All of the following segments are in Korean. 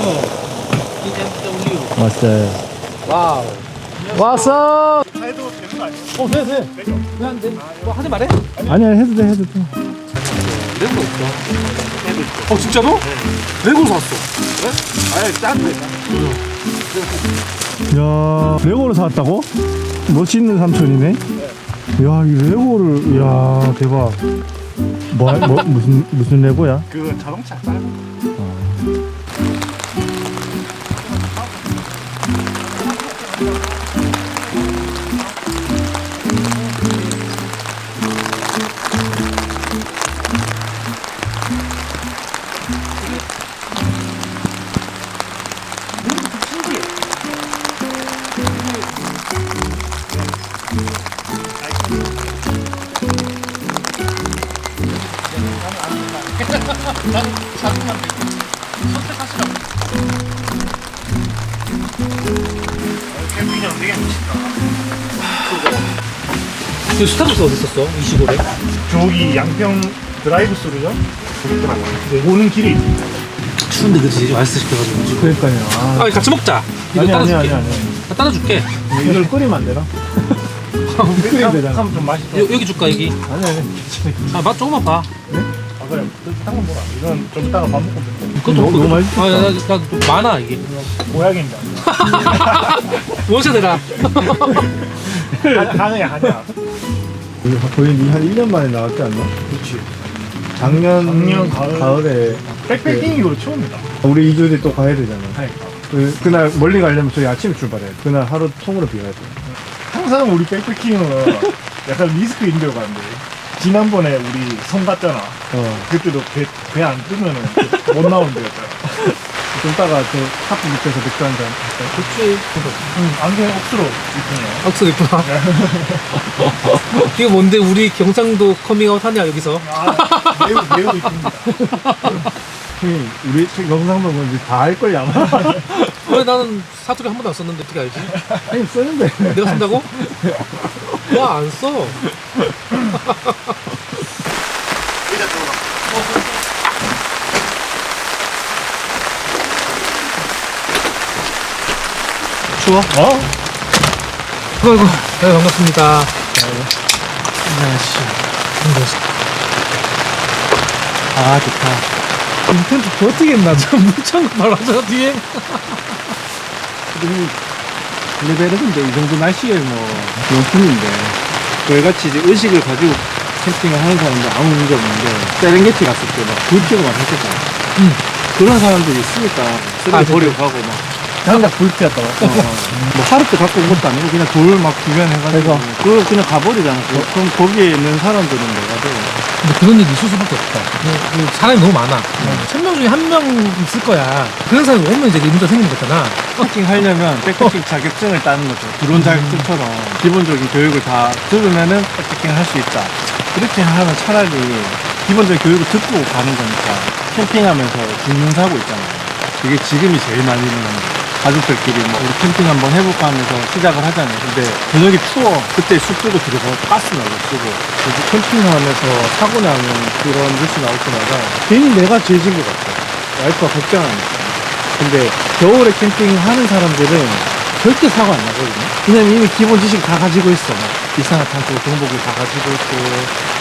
BMW. 왔어요. 와우. 왔어. 해도 되는 거 아니에요? 돼. 왜안 돼? 뭐 하지 말해? 아니야, 해도 돼, 해도 돼. 레고 있어. 레고 있어. 진짜로? 네. 레고 샀어. 그래? 아예 짠데. 야, 레고를 사왔다고? 멋있는 삼촌이네. 야, 이 레고를, 야, 대박. 무슨 레고야? 그 자동차 짧은 나는 자동만 선택하시라고. 캠핑장 되게 멋있다. 그 스타벅스 어디 있었어? 이 시골에? 저기 양평 드라이브 스루죠? 저기 있더라고요. 네, 오는 길이 있습니다. 추운데 그치? 맛있어 시켜가지고 지금. 그러니까요. 아, 아 같이 먹자. 이거 아니, 따라줄게. 아니. 나 따라줄게. 이걸 끓이면 안 되나? 끓이면 되잖아. 하면 좀 맛있어. 여기 줄까 여기? 아니. 아 맛 조금만 봐. 아 그래. 딴건 뭐라. 이건 좀 이따가 밥 먹고 먹자. 이것도 너무 먹고. 맛있겠다. 나 많아 이게. 고약인데. 원샷 해라. 한해. 거의 한 1년 만에 나왔지 않나? 그렇지. 작년 가을. 가을에 백패킹으로 처음이다. 우리 2주 뒤에 또 가야 되잖아. 그러니까. 그날 멀리 가려면 저희 아침에 출발해야 돼. 그날 하루 통으로 비워야 돼. 항상 우리 백패킹은 약간 리스크 인데로 가는데 지난번에 우리 섬 갔잖아. 그때도 배 안 뜨면은 못 나오는 데였잖아. 좀 따가 저 하프 밑에서 맥주 한잔. 좋지. 안개 억수로 이쁘네요. 악수 있구나. 이게 뭔데 우리 경상도 커밍아웃 하냐 여기서? 아, 매우 이쁩니다. 우리 영상도 뭔지 다 알걸 아마. 왜 나는 사투리 한 번도 안 썼는데 어떻게 알지? 아니 쓰는데. 내가 쓴다고? 와 안 써. 추워? 아이고 반갑습니다. 날씨 아 좋다. 텐트 버티겠나? 저 물창고 바로 저 뒤에. 레벨인데 이 정도 날씨에 뭐 명품인데 저희같이 이제 의식을 가지고 캠핑을 하는 사람들 아무 문제 없는데 세렝게티 갔을 때 막 불 피우고 막 했었잖아. 그런 사람들이 있으니까 쓰레기 버리고 가고 막 장작 불 피웠다고? 뭐 하루 때 갖고 온 것도 아니고 그냥 돌 막 주변 해가지고 그거 그냥 가버리잖아. 그럼 거기에 있는 사람들은 내가 근데 그런 일이 있을 수밖에 없다. 사람이 너무 많아. 1000명 중에 1명 있을 거야. 그런 사람이 오면 이제 문제가 생기는 거잖아. 백패킹 하려면 백패킹 자격증을 따는 거죠. 드론 자격증처럼 기본적인 교육을 다 들으면은 백패킹을 할 수 있다. 그렇게 하면 차라리 기본적인 교육을 듣고 가는 거니까 캠핑하면서 죽는 사고 있잖아요. 그게 지금이 제일 많이 일어나는 거예요. 가족들끼리 뭐 우리 캠핑 한번 해볼까 하면서 시작을 하잖아요. 근데 저녁에 추워. 그때 숲 들고 들어가서 가스나고 쓰고 캠핑하면서 사고 나면 그런 뉴스 나올 때마다 괜히 내가 죄진 것 같아. 와이프가 걱정하니까. 근데 겨울에 캠핑 하는 사람들은 절대 사고 안 나거든요. 왜냐면 이미 기본 지식 다 가지고 있어. 이산화탄소 정보를 다 가지고 있고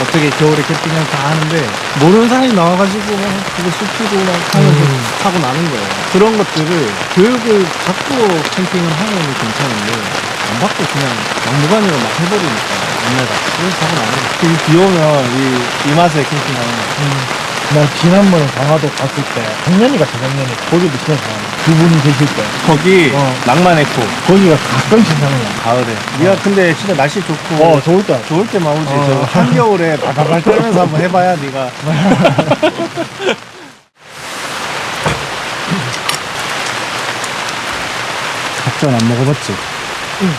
어떻게 겨울에 캠핑을 다 하는데 모르는 사람이 나와가지고 그거 숲이고 막 하면서 사고 나는 거예요. 그런 것들을 교육을 받고 캠핑을 하면 괜찮은데 안 받고 그냥 막무가내로 막 해버리니까 옛날 같이 그래서 사고 나는 거예요. 그리고 비 오면 이 맛에 캠핑하는 거. 나 지난번에 강화도 갔을 때 작년이가 재작년에 거기도 진짜 좋아하네. 두 분이 계실 때 거기 낭만 에코 거기가 가끔씩 생각나. 가을에. 네가 근데 진짜 날씨 좋고 좋을 때 좋을 때만 오지. 저 한겨울에 바다발 떨면서 한번 해봐야 네가. 닭전 안 먹어봤지? 응.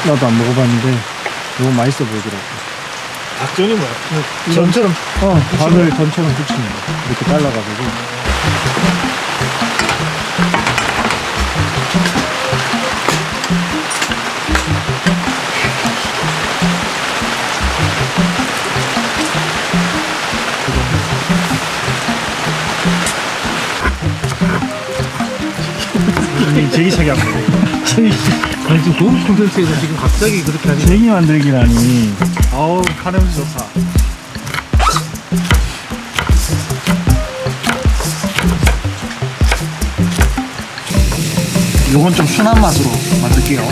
나도 안 먹어봤는데 너무 맛있어 보이더라고. 닭전이 뭐야? 전처럼 반을 전처럼 후치는 이렇게 잘라가지고. 제기차기 한 거예요. 아니 지금 고급 콘텐츠에서 지금 갑자기 그렇게 하니 제기 만들기라니. 어우, 파냄새 좋다. 요건 좀 순한 맛으로 만들게요.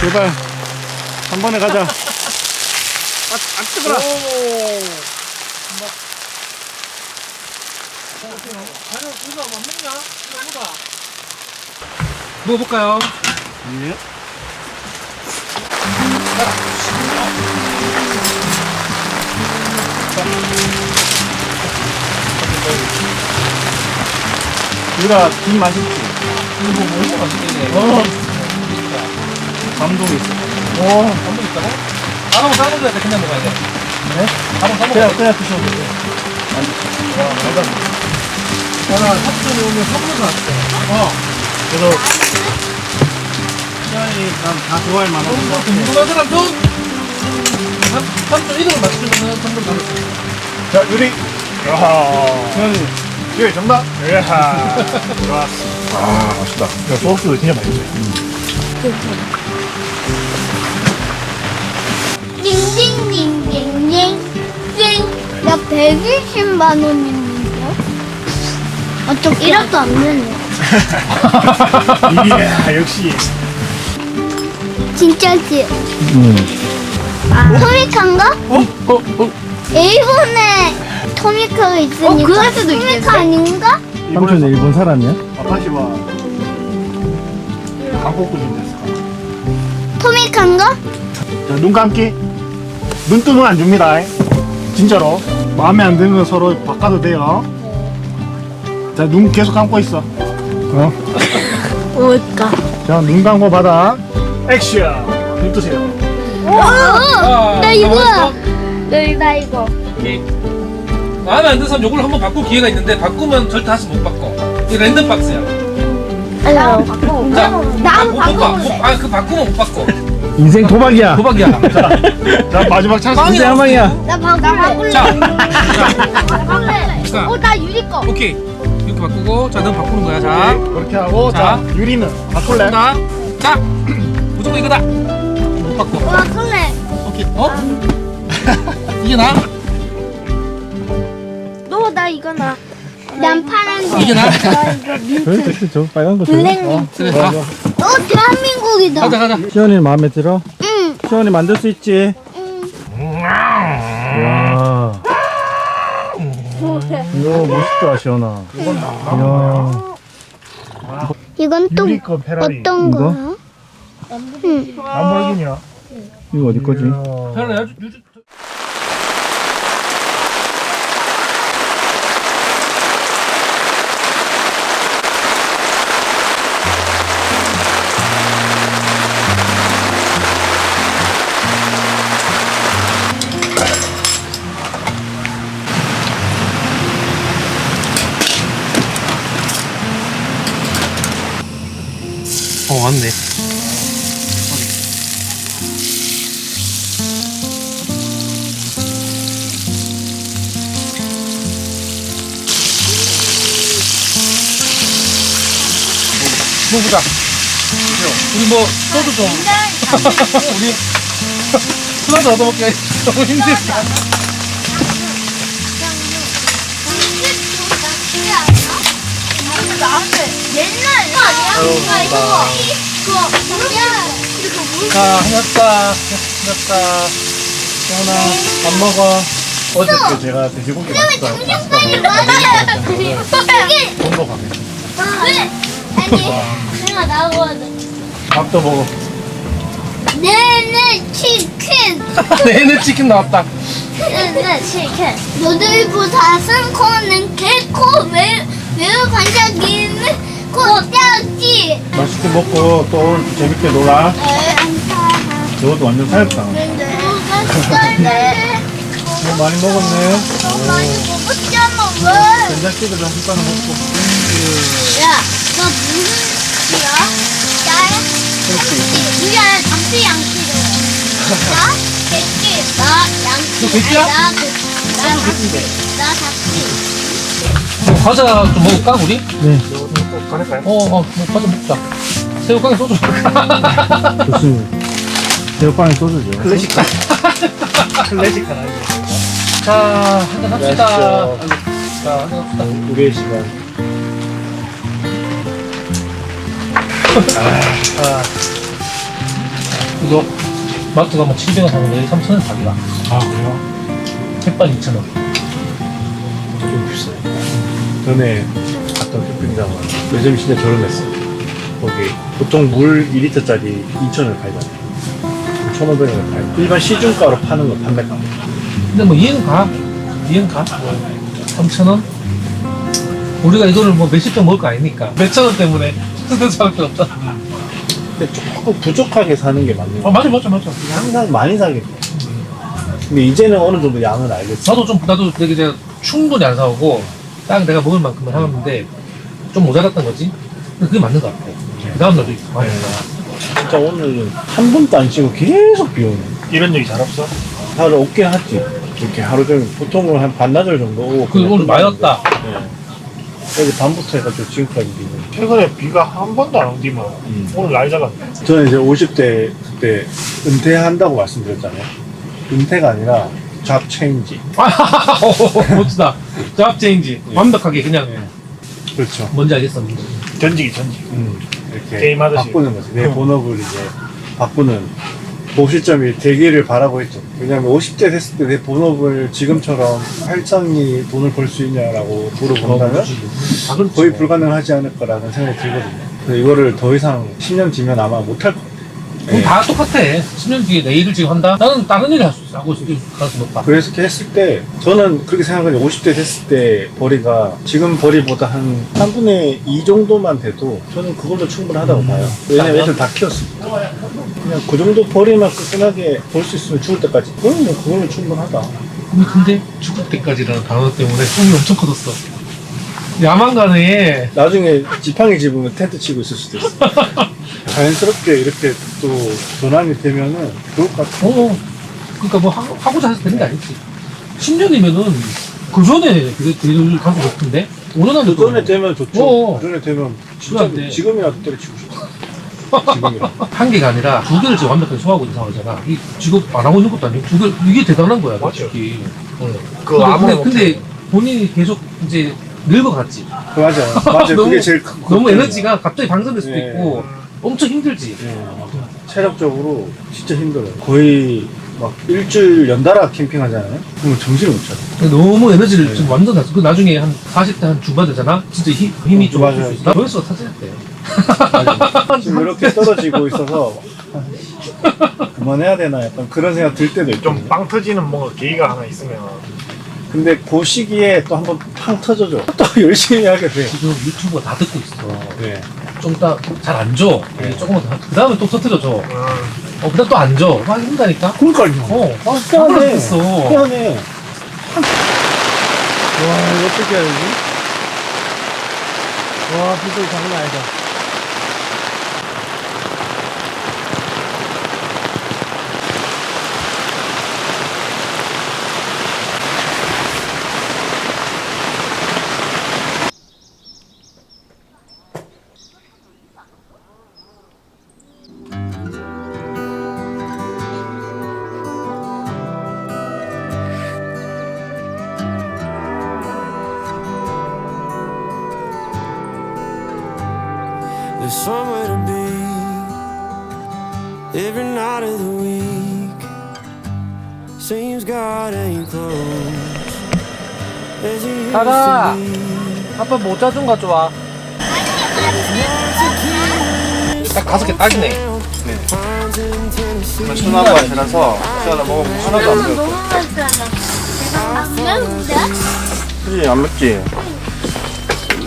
제발 한 번에 가자. 뜨거라. 먹어볼까요? 예. 유라 김 맛있지? 이거 뭐 맛있네. 어. 감동이 있어. 감동 있다고? 밥하고 싸먹어야 돼. 그냥 먹어야 돼. 네? 밥하고 싸먹어야 돼. 그냥 드셔도 돼. 와, 감사합니다. 나 사촌에 오면 선물도 왔어. 그래서 시간이 다 좋아할 만한 것 같아. 궁금한 사람 좀 삼촌 이름을 맞추면 선물 받을 수 있어. 자, 유리. 야하. 유리 정답. 야하. 좋았어. 아, 맛있다. 야, 소스도 진짜 맛있네. 띵띵띵띵띵 야 120만 원인데? 좀 1억도 안 되네. 이야, 역시. 진짜지? 토미카인가? 일본에 토미카가 있으니까 그럴 수도 토미카 아닌가? 삼촌 일본 사람이야? 아빠시와 한국분인 됐을까? 토미카인가? 자, 눈 감기. 눈 뜨면 안 줍니다. 진짜로. 마음에 안 드는 거 서로 바꿔도 돼요. 자, 눈 계속 감고 있어. 뭘까? 자, 눈 감고 받아. 액션. 눈 뜨세요. 나 이거야. 나 이거. 마음에 안 드는 사람 요걸 한번 바꿀 기회가 있는데 바꾸면 절대 다시 못 바꿔. 이 랜덤 박스야. 나 바꿔. 자, 나 못 바꿔. 그 바꾸면 못 바꿔. 인생 도박이야. 도박이야. 자, 마지막 찬스. 빵이 인생 한 방이야. 나 바꿀래. 자, 바꿀래. 자, 나 유리 거. 오케이. 이렇게 바꾸고, 자, 넌 바꾸는 거야. 자, 그렇게 하고, 자. 자, 유리는 바꿀래? 나, 자, 무조건 이거다. 못 바꿔. 바꿀래. 오케이. 이게 나? 나 이거 나. 난 파란색. 이게 나? 나 이거 민트. 저 빨간 거 블랙 민트. 그래, 가. 대한민국이다. 가자. 시원이 마음에 들어? 응. 시원이 만들 수 있지? 응. 와. 이거 멋있다, 시원아. 이야. 이건 또 유리 거 페라리. 어떤 이거? 거야? 응. 람보르기니야. 이거 어디 거지? 별로 요즘 왔네. 먹어보자. 우리 뭐 소주 좀. 우리 술한잔 얻어먹기가 너무 힘들다. 나한테 옛날 아니야? 자, 해놨다. 해놨다. 태훈아, 밥 먹어. 어저께 제가 돼지고기 맛있다고 본거 가겠습니다. 왜? 아니 내가 나오거든. 밥도 먹어. 네네 치킨. 내내 치킨 나왔다. 네네 치킨. 너들보다 코는 개코 매우 반짝이는 코딱지. 맛있게 먹고 또 오늘 재밌게 놀아. 저것도 완전 살였다. 뭐 많이 먹었네. 너무 많이 먹었잖아 왜? 된장찌개도 한 숟가락 먹고. 야, 너 무슨 씨야? 나야? 우리야 잡지 양치를. 나 개끼, 나 양치. 너 개끼야? 나 잡지. 뭐 과자 좀 먹을까, 우리? 네. 꼭 가릴까요? 뭐 과자 먹자. 새우깡에 소주. 좋습니다. 새우빵에 소주죠. 클래식한. 클래식한 아니에요. 자, 한잔 합시다. 자, 한잔 합시다. 우리의 시간. 이거 마트 가면 700원 사는데 3,000원 사기다. 아, 그래요? 햇반 2,000원. 좀 비싸요. 전에 갔던 쇼핑장은 매점이 진짜 저렴했어. 거기 보통 물 2리터짜리 2,000원을 팔잖아요. 1,500원을 팔고 일반 시중가로 파는 거 판매가. 근데 뭐 이해는 가. 이해는 가. 3,000원? 우리가 이거를 뭐 몇십 병 먹을 거 아니니까. 몇천 원 때문에 스트레스 할 필요 없다. 근데 조금 부족하게 사는 게 맞는 거. 맞아. 항상 많이 사게 돼. 근데 이제는 어느 정도 양을 알겠어. 나도 되게 제가 충분히 안 사오고 딱 내가 먹을 만큼은 하는데 좀 모자랐던 거지. 근데 그게 맞는 것 같아. 그 다음날도 있고. 많이 나. 진짜 오늘은 한 번도 안 쉬고 계속 비 오네. 이런 얘기 잘 없어? 하루 없긴 하지. 이렇게 하루 종일 보통은 한 반나절 정도 오고. 그 오늘 많이 왔다. 네. 여기 밤부터 해가지고 지금까지 비는. 최근에 비가 한 번도 안 오디만 오늘 날 잡았네. 저는 이제 50대 그때 은퇴한다고 말씀드렸잖아요. 은퇴가 아니라 잡 체인지. 멋지다. 잡 체인지. 완벽하게 그냥 그렇죠. 뭔지 알겠어. 전직. 이렇게 게임하듯이. 바꾸는 거지. 내 본업을 이제 바꾸는 그 시점이 되기를 바라고 했죠. 왜냐면 50대 됐을 때 내 본업을 지금처럼 활성이 돈을 벌 수 있냐라고 물어본다면 거의 불가능하지 않을까라는 생각이 들거든요. 그래서 이거를 더 이상 10년 뒤면 아마 못할 것 같아요. 그럼 다 똑같아. 10년 뒤에 내 일을 지금 한다? 나는 다른 일을 하고 있을 가능성이 높다. 그래서 이렇게 했을 때 저는 그렇게 생각하는데 50대 됐을 때 벌이가 지금 벌이보다 한 3분의 2 정도만 돼도 저는 그걸로 충분하다고 봐요. 왜냐면 애들 다 키웠으니까. 그냥 그 정도 벌이만 끈끈하게 벌 수 있으면 죽을 때까지 그러면 그걸로 충분하다. 근데 죽을 때까지라는 단어 때문에 꿈이 엄청 커졌어. 야망가네. 나중에 지팡이 집으면 텐트 치고 있을 수도 있어. 자연스럽게 이렇게 또 전환이 되면은 좋을 것 같아. 그러니까 뭐 하고자 해서 되는 게 아니지. 10년이면은 그 전에 그래도 가수 같은데 5년 안에 그 전에 되면 좋죠. 어. 그 전에 되면 진짜 그래, 안 돼. 지금이라도 때려치고 싶어. 지금이라도. 한 개가 아니라 두 개를 지금 완벽하게 소화하고 있는 상황이잖아. 이 직업 안 하고 있는 것도 아니고 두 개, 이게 대단한 거야. 맞죠. 솔직히. 그 본인이 계속 이제 늙어갔지. 맞아. 맞아. 너무, 그게 제일 큰 너무 걱정이야. 에너지가 갑자기 방전될 수도 네. 있고 엄청 힘들지. 네. 체력적으로 진짜 힘들어요. 거의 막 일주일 연달아 캠핑하잖아요. 그러면 정신을 못 차려. 너무 에너지를 네. 지금 완전 다. 그 나중에 한 40대 한 중반 되잖아. 진짜 힘이 좀 맞아요. 없을 수 있어. 나 벌써 타진했대. 지금 이렇게 떨어지고 있어서 그만해야 되나 약간 그런 생각 들 때도 있죠. 좀 빵 터지는 뭔가 계기가 하나 있으면 근데 그 시기에 또 한번 팡 터져줘. 또 열심히 하게 돼. 지금 유튜브가 다 듣고 있어. 네. 좀 이따 잘 안 줘. 네. 조금만 더. 그 다음에 또 터트려줘. 그 다음 또 안 줘. 막 힘다니까? 그러니까요. 희한해. 했어. 희한해. 와, 이거 어떻게 해야 되지? 와, 비주얼 장난 아니다. there's somewhere to be every night of the week. Seems God ain't close as he used 가라. to be. 아빠 모자 좀 가져와. 딱 5개 딱이네. 정말 순한 맛이라서 하나 먹으면 하나도 안 매워. 너무 맛있잖아. 안 매운데? 그지? 안 맵지?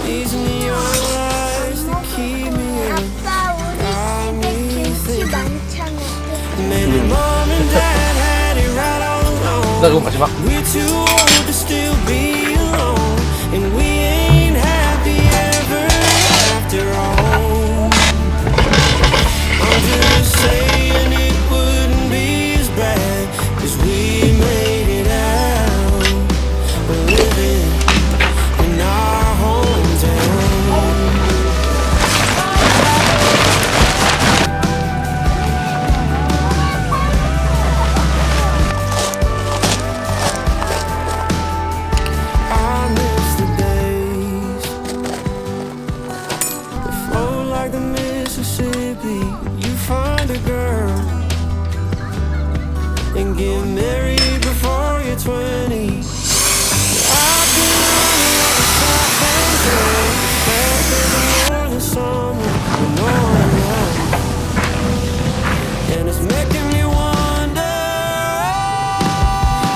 These neon lights that keep me up. 아빠 우리 집에 김치 많잖아. Maybe mom and dad had it right all along. 나 이거 마지막. We're too old to still be alone, and we ain't happy ever after all. I'm just saying it wouldn't be as bad, 'cause we made it out. We're living in our hometown. I miss the days that flow like the Mississippi. You find a girl and get married before you're 20. I've been running like a southbound train back to the northern summer with no one around, and it's making me wonder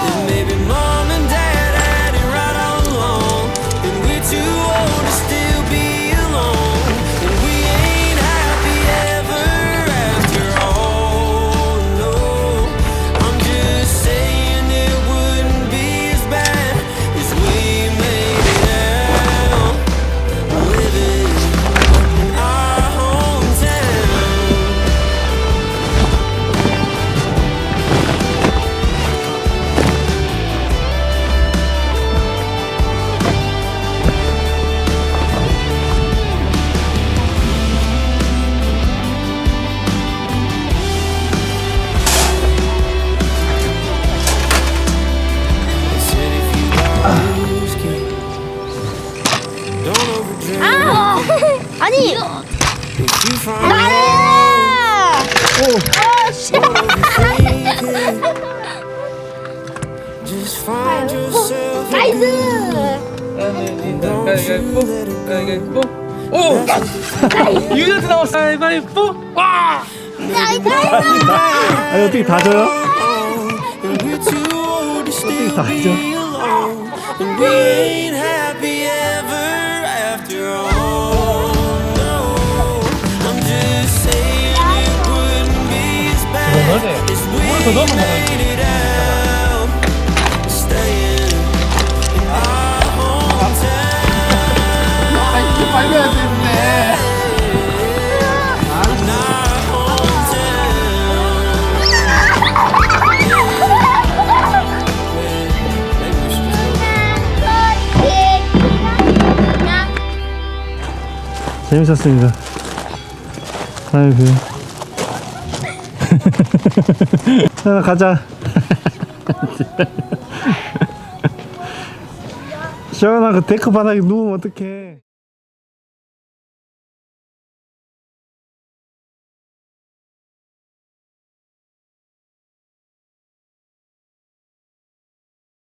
if maybe mom and dad had it right all along, and we're too old to still be alone, and we ain't happy ever after all. No, I'm just saying it wouldn't be as bad as we made it out, living in our hometown. Said if you got whiskey, don't overdrink. 아니. If you find 나는. don't overthink it. Just find yourself a 나이스. 가위바위보. 오! 유리한테 나왔어. 가위바위보. 와! 나이스. 아니 어떻게 다 져요? and we're too old to still 다 be 져. alone, and we ain't happy ever after all. No, I'm just saying it wouldn't be as bad 너네 as we 물을 더 넣으면 made it out, staying in our hometown. 빨리 해야 되는데. In our 재밌었습니다. 아이고. 하나 가자. 시원한 그 데크 바닥에 누우면 어떡해.